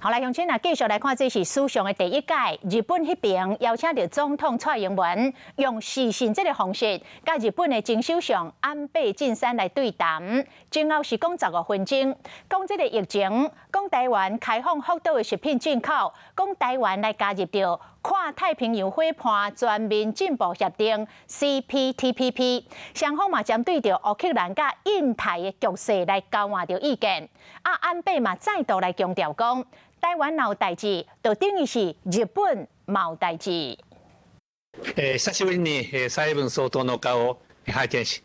好来，乡亲啊，继续来看，这是史上的第一届日本迄边邀请到总统蔡英文，用视讯这个方式，甲日本的前首相安倍晋三来对谈。前后是讲15分钟，讲这个疫情，讲台湾开放福岛的食品进口，讲台湾来加入到跨太平洋伙伴全面进步协定 CPTPP， 双方嘛针对着乌克兰甲印太的局势来交换着意见。安倍嘛再度来强调讲。台湾有代志，就等于是日本冇代志。久しぶりに蔡英文総統の顔を拝見し、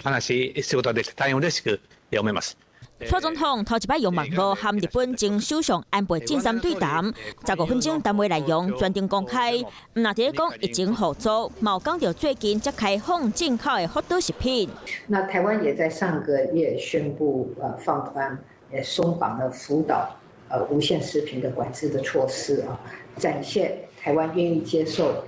話すことができて大変嬉しく思います。蔡总统头一摆用网络和日本前首相安倍晋三对谈，15分钟谈话内容全程公开。唔那伫讲疫情后续，冇讲到最近才开放进口的福岛食品。那台湾也在上个月宣布放宽，松绑了福岛。无限食品的管制的措施啊，展现台湾愿意接受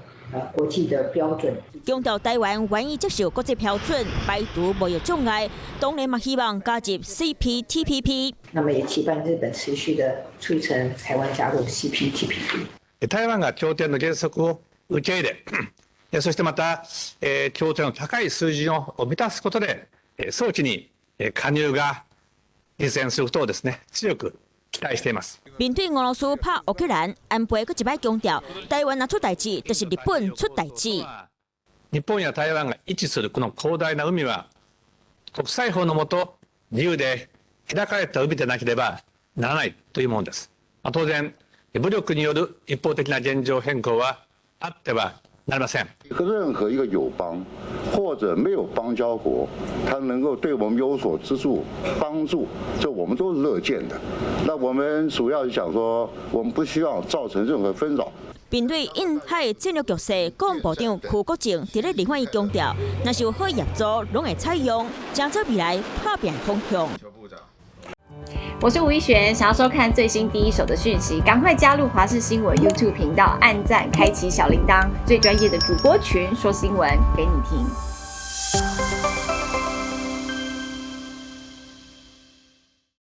国际的标准。强调台湾愿意接受国际标准，排除贸易障碍，当然嘛希望加入 CPTPP。那么也期盼日本持续的促成台湾加入 CPTPP。台湾が協定の原則を受け入れ、そしてまた協定の高い水準を満たすことで、早期に加入が実現することをですね、強く。面对俄罗斯拍乌克兰，安倍佫一摆強調，台灣若出代志，就是日本出代志。日本や台湾が位置するこの広大な海は、国際法の下、自由で開かれた海でなければならないというものです。当然、武力による一方的な現状変更はあってはなりません。任何一个友邦或者没有邦交国，他能够对我们有所资助、帮助，这我们都是乐见的。那我们主要是想说，我们不希望造成任何纷扰。面对印太战略局势，国防部长邱国正伫咧立法院强调，若是有好合作，拢会采用，将做未来拍拼方向。我是吴一璇，想要收看最新第一手的讯息，赶快加入华视新闻 YouTube 频道，按赞，开启小铃铛，最专业的主播群说新闻给你听。